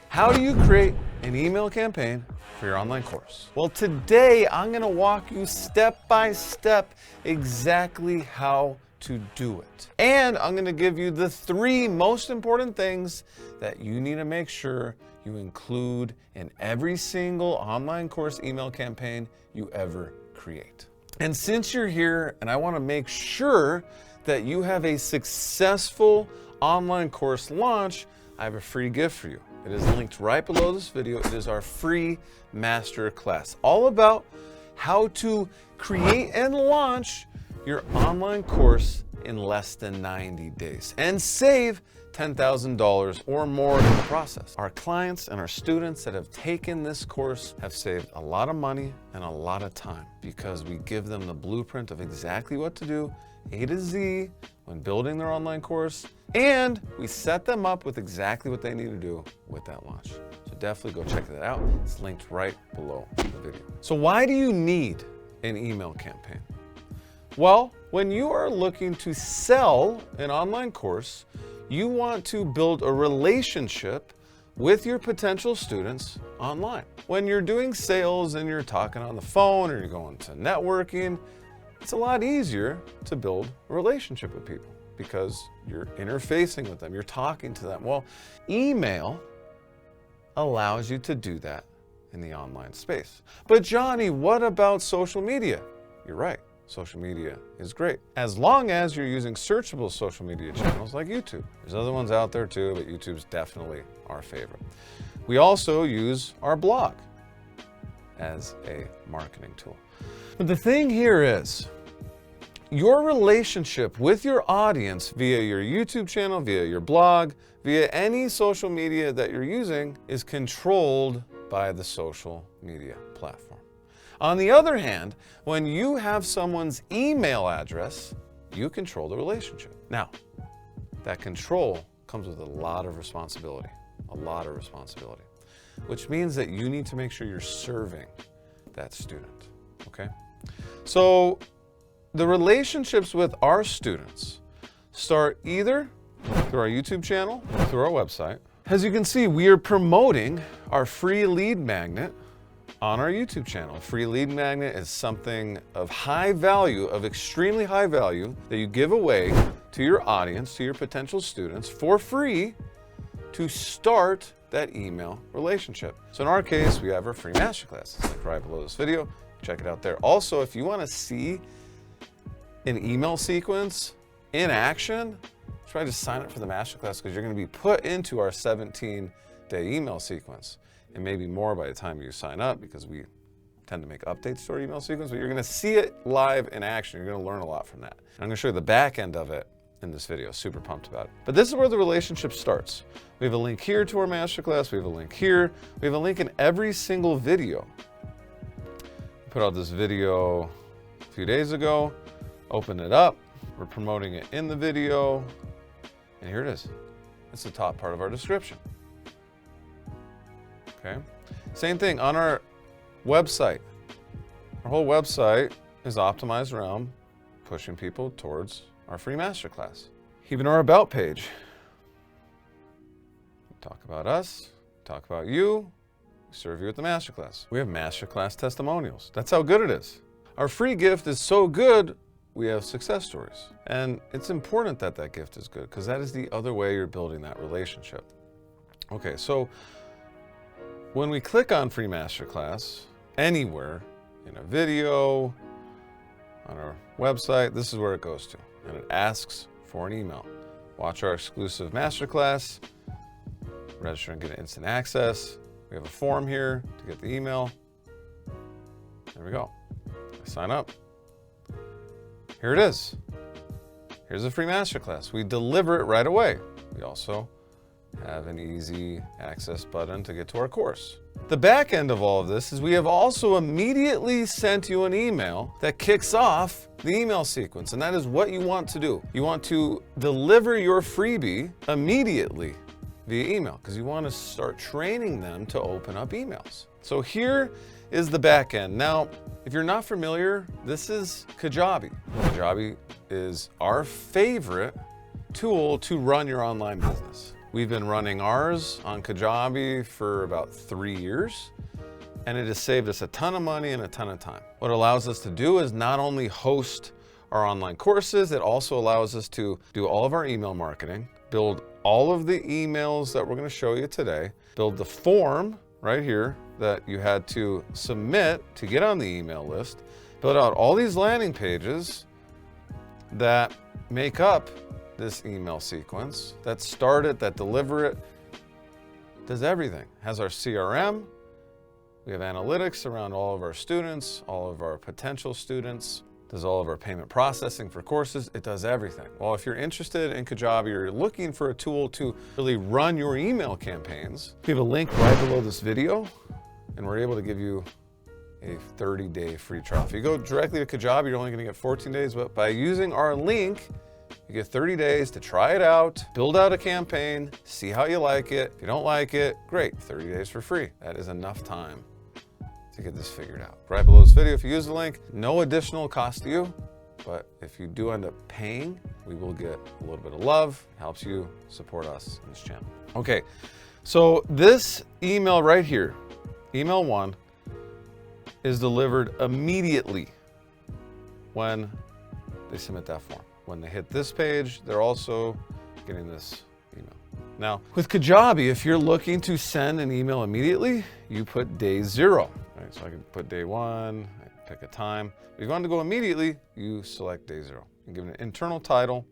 How do you create an email campaign for your online course? Well, today I'm going to walk you step by step exactly how to do it. And I'm going to give you the 3 most important things that you need to make sure you include in every single online course email campaign you ever create. And since you're here and I want to make sure that you have a successful online course launch, I have a free gift for you. It is linked right below this video. It is our free MasterClass, all about how to create and launch your online course in less than 90 days and save $10,000 or more in the process. Our clients and our students that have taken this course have saved a lot of money and a lot of time because we give them the blueprint of exactly what to do, A to Z, when building their online course, and we set them up with exactly what they need to do with that launch. So definitely go check that out. It's linked right below the video. So why do you need an email campaign? Well, when you are looking to sell an online course, you want to build a relationship with your potential students online. When you're doing sales and you're talking on the phone or you're going to networking, it's a lot easier to build a relationship with people because you're interfacing with them, you're talking to them. Well, email allows you to do that in the online space. But Johnny, what about social media? You're right. Social media is great, as long as you're using searchable social media channels like YouTube. There's other ones out there too, but YouTube's definitely our favorite. We also use our blog as a marketing tool. But the thing here is, your relationship with your audience via your YouTube channel, via your blog, via any social media that you're using is controlled by the social media platform. On the other hand, when you have someone's email address, you control the relationship. Now, that control comes with a lot of responsibility, which means that you need to make sure you're serving that student, okay? So the relationships with our students start either through our YouTube channel, through our website. As you can see, we are promoting our free lead magnet on our YouTube channel. Free lead magnet is something of high value, of extremely high value, that you give away to your audience, to your potential students for free to start that email relationship. So in our case, we have our free masterclass. It's linked right below this video. Check it out there. Also, if you want to see an email sequence in action, try to sign up for the masterclass because you're going to be put into our 17-day email sequence. It may be more by the time you sign up because we tend to make updates to our email sequence, but you're going to see it live in action. You're going to learn a lot from that. And I'm going to show you the back end of it in this video. Super pumped about it. But this is where the relationship starts. We have a link here to our masterclass. We have a link here. We have a link in every single video. We put out this video a few days ago. Open it up. We're promoting it in the video. And here it is. It's the top part of our description. Okay. Same thing on our website. Our whole website is optimized around pushing people towards our free masterclass. Even our about page. We talk about us, talk about you, we serve you with the masterclass. We have masterclass testimonials. That's how good it is. Our free gift is so good, we have success stories. And it's important that that gift is good because that is the other way you're building that relationship. Okay, so when we click on free masterclass, anywhere in a video, on our website, this is where it goes to. And it asks for an email. Watch our exclusive masterclass, register and get instant access. We have a form here to get the email. There we go. I sign up. Here it is. Here's a free masterclass. We deliver it right away. We also have an easy access button to get to our course. The back end of all of this is we have also immediately sent you an email that kicks off the email sequence, and that is what you want to do. You want to deliver your freebie immediately via email because you want to start training them to open up emails. So here is the back end. Now, if you're not familiar, this is Kajabi. Kajabi is our favorite tool to run your online business. We've been running ours on Kajabi for about 3 years, and it has saved us a ton of money and a ton of time. What it allows us to do is not only host our online courses, it also allows us to do all of our email marketing, build all of the emails that we're going to show you today, build the form right here that you had to submit to get on the email list, build out all these landing pages that make up this email sequence, that start it, that deliver it, does everything. Has our CRM, we have analytics around all of our students, all of our potential students, does all of our payment processing for courses, it does everything. Well, if you're interested in Kajabi or you're looking for a tool to really run your email campaigns, we have a link right below this video, and we're able to give you a 30-day free trial. If you go directly to Kajabi, you're only gonna get 14 days, but by using our link, you get 30 days to try it out, build out a campaign, see how you like it. If you don't like it, great, 30 days for free. That is enough time to get this figured out. Right below this video, if you use the link, no additional cost to you, but if you do end up paying, we will get a little bit of love. It helps you support us in this channel. Okay, so this email right here, email 1, is delivered immediately when they submit that form. When they hit this page, they're also getting this email. Now, with Kajabi, if you're looking to send an email immediately, you put day 0. Right, so I can put day 1, I pick a time. If you want to go immediately, you select day 0. You give it an internal title,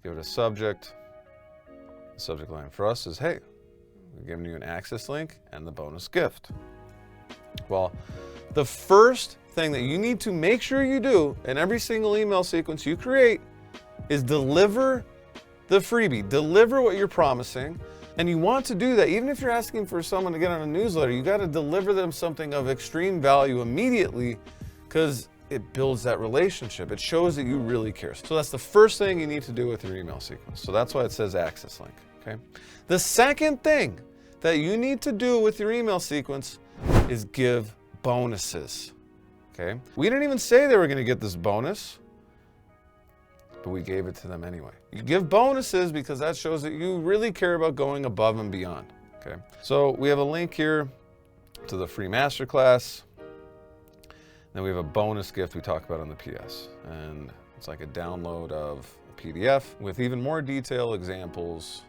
give it a subject. The subject line for us is, hey, we're giving you an access link and the bonus gift. Well, the first thing that you need to make sure you do in every single email sequence you create is deliver the freebie, deliver what you're promising. And you want to do that, even if you're asking for someone to get on a newsletter, you got to deliver them something of extreme value immediately, because it builds that relationship. It shows that you really care. So that's the first thing you need to do with your email sequence. So that's why it says access link, okay? The second thing that you need to do with your email sequence is give bonuses, okay? We didn't even say they were going to get this bonus, but we gave it to them anyway. You give bonuses because that shows that you really care about going above and beyond, okay? So we have a link here to the free MasterClass. Then we have a bonus gift we talk about on the PS. And it's like a download of a PDF with even more detailed examples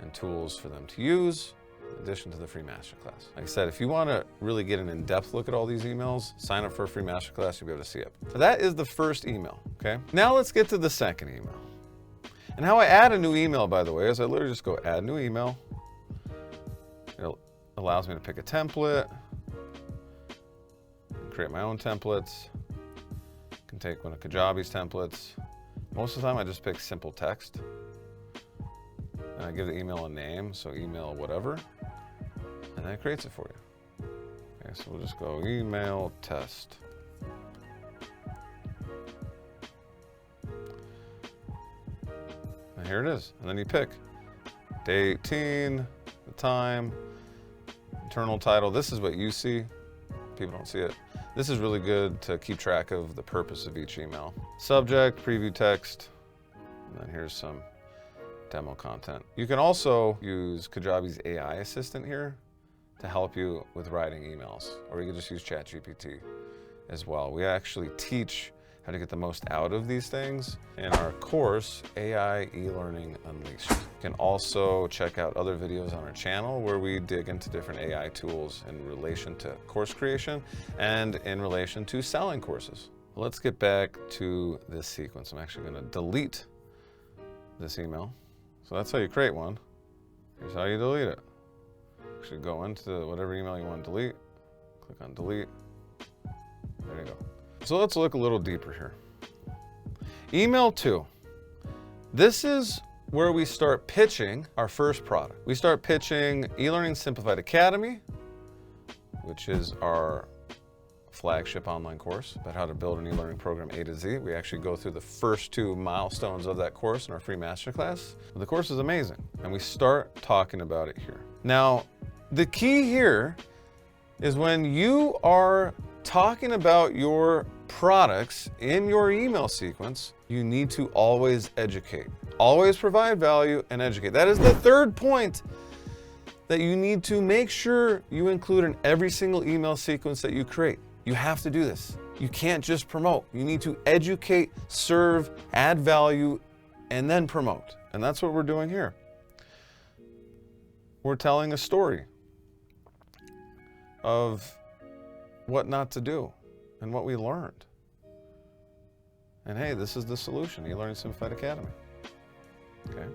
and tools for them to use, in addition to the free MasterClass. Like I said, if you want to really get an in-depth look at all these emails, sign up for a free MasterClass, you'll be able to see it. So that is the first email, okay? Now let's get to the second email. And how I add a new email, by the way, is I literally just go add new email. It allows me to pick a template, create my own templates. I can take one of Kajabi's templates. Most of the time I just pick simple text. And I give the email a name, so email whatever, and then it creates it for you. Okay, so we'll just go email test. And here it is. And then you pick day 18, the time, internal title. This is what you see. People don't see it. This is really good to keep track of the purpose of each email. Subject, preview text, and then here's some demo content. You can also use Kajabi's AI assistant here to help you with writing emails, or you can just use ChatGPT as well. We actually teach how to get the most out of these things in our course, AI eLearning Unleashed. You can also check out other videos on our channel where we dig into different AI tools in relation to course creation and in relation to selling courses. Let's get back to this sequence. I'm actually going to delete this email. So that's how you create one. Here's how you delete it. Actually go into whatever email you want to delete, click on delete, there you go. So let's look a little deeper here. Email 2. This is where we start pitching our first product. We start pitching eLearning Simplified Academy, which is our flagship online course about how to build an e-learning program A to Z. We actually go through the first 2 milestones of that course in our free masterclass. The course is amazing, and we start talking about it here. Now, the key here is when you are talking about your products in your email sequence, you need to always educate. Always provide value and educate. That is the third point that you need to make sure you include in every single email sequence that you create. You have to do this. You can't just promote. You need to educate, serve, add value, and then promote. And that's what we're doing here. We're telling a story of what not to do and what we learned. And hey, this is the solution, eLearning Simplified Academy. Okay.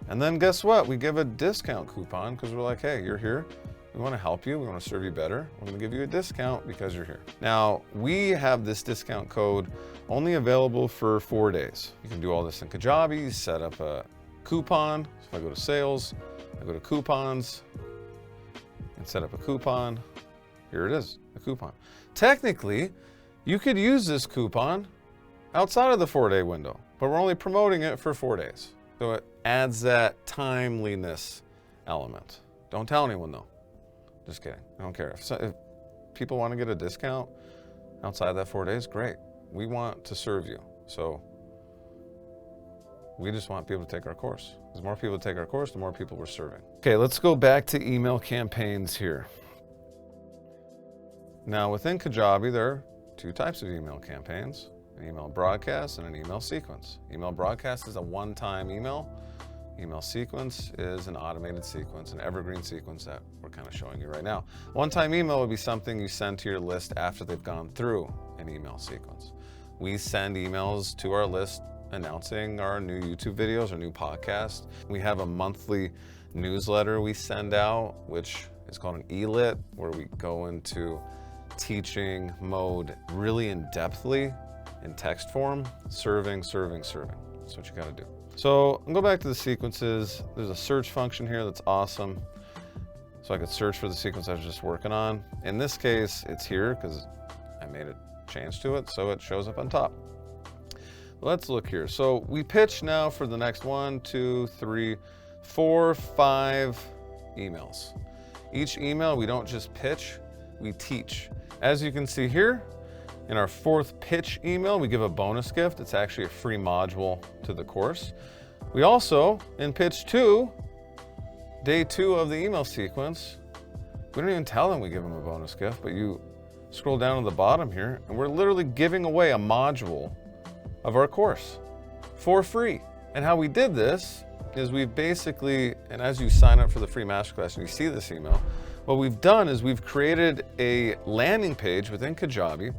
And then guess what? We give a discount coupon because we're like, hey, you're here. We want to help you. We want to serve you better. We're going to give you a discount because you're here. Now, we have this discount code only available for 4 days. You can do all this in Kajabi, set up a coupon. So if I go to sales, I go to coupons and set up a coupon. Here it is, a coupon. Technically, you could use this coupon outside of the 4-day window, but we're only promoting it for 4 days. So it adds that timeliness element. Don't tell anyone though. Just kidding. I don't care. If people want to get a discount outside that 4 days, great. We want to serve you. So we just want people to take our course. The more people take our course, the more people we're serving. Okay, let's go back to email campaigns here. Now within Kajabi, there are 2 types of email campaigns, an email broadcast and an email sequence. Email broadcast is a one-time email. Email sequence is an automated sequence, an evergreen sequence that we're kind of showing you right now. One-time email would be something you send to your list after they've gone through an email sequence. We send emails to our list announcing our new YouTube videos, our new podcast. We have a monthly newsletter we send out, which is called an eLit, where we go into teaching mode really in-depthly in text form, serving. That's what you gotta do. So I'll go back to the sequences. There's a search function here that's awesome. So I could search for the sequence I was just working on. In this case, it's here because I made a change to it, so it shows up on top. Let's look here. So we pitch now for the next 1, 2, 3, 4, 5 emails. Each email, we don't just pitch, we teach. As you can see here, in our 4th pitch email, we give a bonus gift. It's actually a free module to the course. We also, in pitch 2, day 2 of the email sequence, we don't even tell them we give them a bonus gift, but you scroll down to the bottom here, and we're literally giving away a module of our course for free. And how we did this is we've basically, and as you sign up for the free masterclass and you see this email, what we've done is we've created a landing page within Kajabi.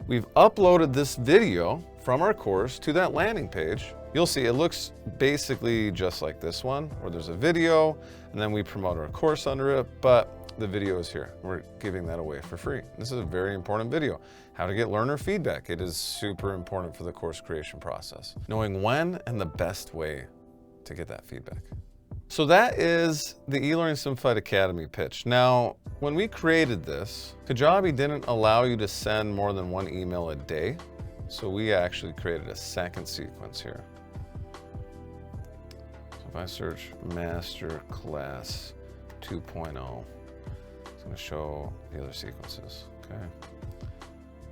We've uploaded this video from our course to that landing page. You'll see it looks basically just like this one, where there's a video and then we promote our course under it, but the video is here. We're giving that away for free. This is a very important video. How to get learner feedback. It is super important for the course creation process. Knowing when and the best way to get that feedback. So that is the eLearning Simplified Academy pitch. Now, when we created this, Kajabi didn't allow you to send more than 1 email a day. So we actually created a second sequence here. So if I search MasterClass 2.0, it's going to show the other sequences. Okay.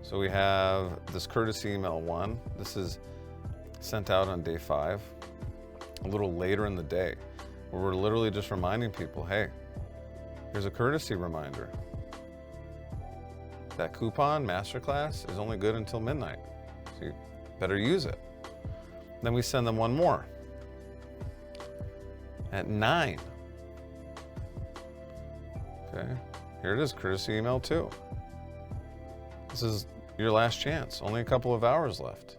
So we have this courtesy email 1. This is sent out on day 5, a little later in the day, where we're literally just reminding people, hey, here's a courtesy reminder. That coupon, MasterClass, is only good until midnight, so you better use it. Then we send them one more at 9. Okay, here it is, courtesy email 2. This is your last chance, only a couple of hours left.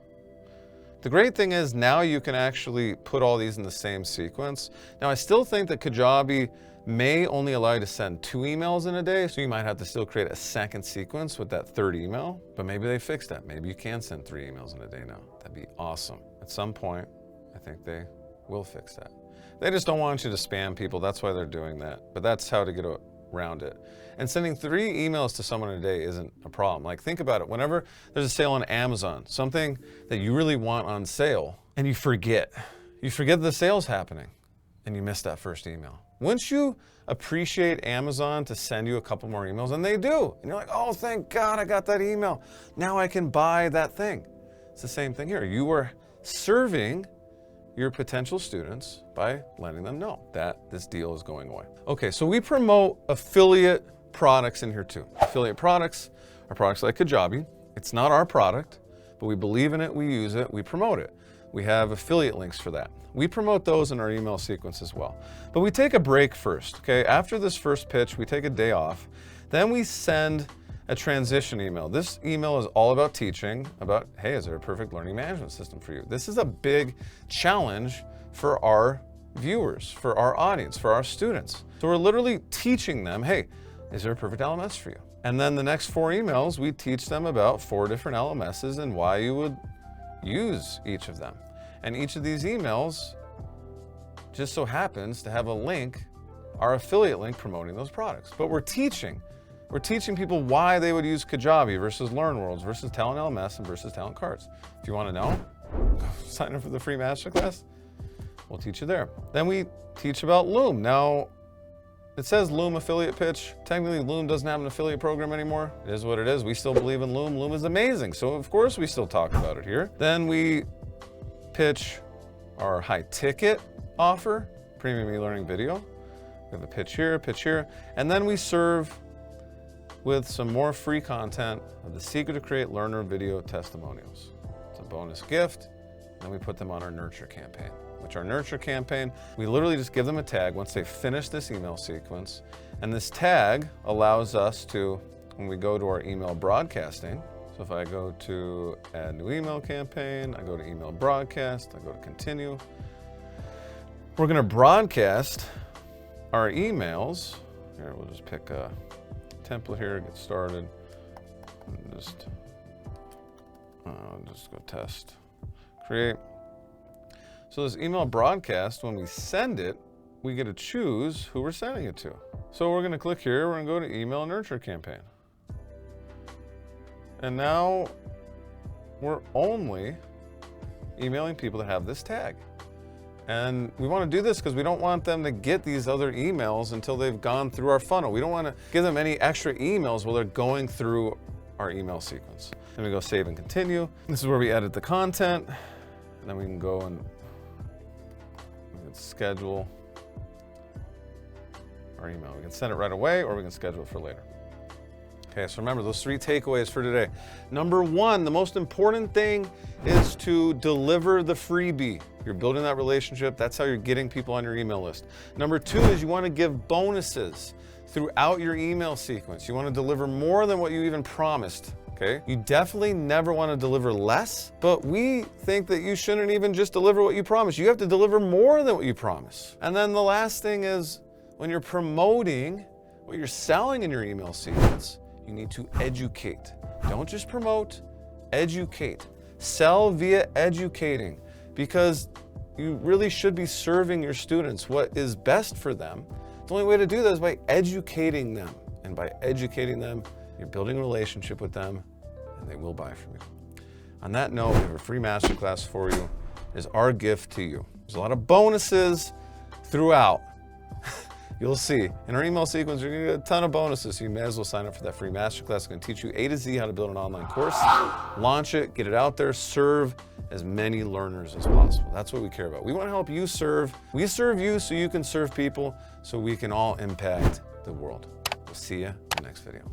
The great thing is now you can actually put all these in the same sequence. Now I still think that Kajabi may only allow you to send 2 emails in a day, so you might have to still create a second sequence with that 3rd email, but maybe they fixed that. Maybe you can send 3 emails in a day now. That'd be awesome. At some point, I think they will fix that. They just don't want you to spam people, that's why they're doing that, but that's how to get around it. And sending 3 emails to someone a day isn't a problem. Like, think about it. Whenever there's a sale on Amazon, something that you really want on sale, and you forget the sale's happening, and you miss that first email. Wouldn't you appreciate Amazon to send you a couple more emails? And they do. And you're like, oh, thank God I got that email. Now I can buy that thing. It's the same thing here. You are serving your potential students by letting them know that this deal is going away. Okay, so we promote affiliate products in here too. Affiliate products are products like Kajabi. It's not our product, but we believe in it, we use it, we promote it. We have affiliate links for that. We promote those in our email sequence as well. But we take a break first, okay? After this first pitch, we take a day off. Then we send a transition email. This email is all about teaching, about, hey, is there a perfect learning management system for you? This is a big challenge for our viewers, for our audience, for our students. So we're literally teaching them, hey, is there a perfect LMS for you? And then the next 4 emails, we teach them about 4 different LMSs and why you would use each of them. And each of these emails just so happens to have a link, our affiliate link promoting those products. But we're teaching people why they would use Kajabi versus LearnWorlds versus Talent LMS and versus Talent Cards. If you want to know, sign up for the free MasterClass. We'll teach you there. Then we teach about Loom. Now, it says Loom affiliate pitch. Technically, Loom doesn't have an affiliate program anymore. It is what it is. We still believe in Loom. Loom is amazing. So of course we still talk about it here. Then we pitch our high ticket offer, premium e-learning video. We have a pitch here, and then we serve with some more free content of the secret to create learner video testimonials. It's a bonus gift. Then we put them on our nurture campaign. Which our nurture campaign, we literally just give them a tag once they finish this email sequence. And this tag allows us to, when we go to our email broadcasting, so if I go to add new email campaign, I go to email broadcast, I go to continue. We're gonna broadcast our emails. Here, we'll just pick a template here, get started. And just go test, create. So this email broadcast, when we send it, we get to choose who we're sending it to. So we're gonna click here, we're gonna go to email nurture campaign. And now we're only emailing people that have this tag. And we wanna do this because we don't want them to get these other emails until they've gone through our funnel. We don't wanna give them any extra emails while they're going through our email sequence. Then we go save and continue. This is where we edit the content. And then we can go and schedule our email. We can send it right away or we can schedule it for later. Okay, so remember those 3 takeaways for today. Number 1, the most important thing is to deliver the freebie. You're building that relationship. That's how you're getting people on your email list. Number 2 is you want to give bonuses throughout your email sequence. You want to deliver more than what you even promised. Okay? You definitely never want to deliver less, but we think that you shouldn't even just deliver what you promise. You have to deliver more than what you promise. And then the last thing is when you're promoting what you're selling in your email sequence, you need to educate. Don't just promote, educate. Sell via educating, because you really should be serving your students what is best for them. The only way to do that is by educating them. And by educating them, you're building a relationship with them, and they will buy from you. On that note, we have a free masterclass for you. It's our gift to you. There's a lot of bonuses throughout. You'll see. In our email sequence, you're gonna get a ton of bonuses, so you may as well sign up for that free masterclass. It's gonna teach you A to Z how to build an online course, launch it, get it out there, serve as many learners as possible. That's what we care about. We wanna help you serve. We serve you so you can serve people, so we can all impact the world. We'll see you in the next video.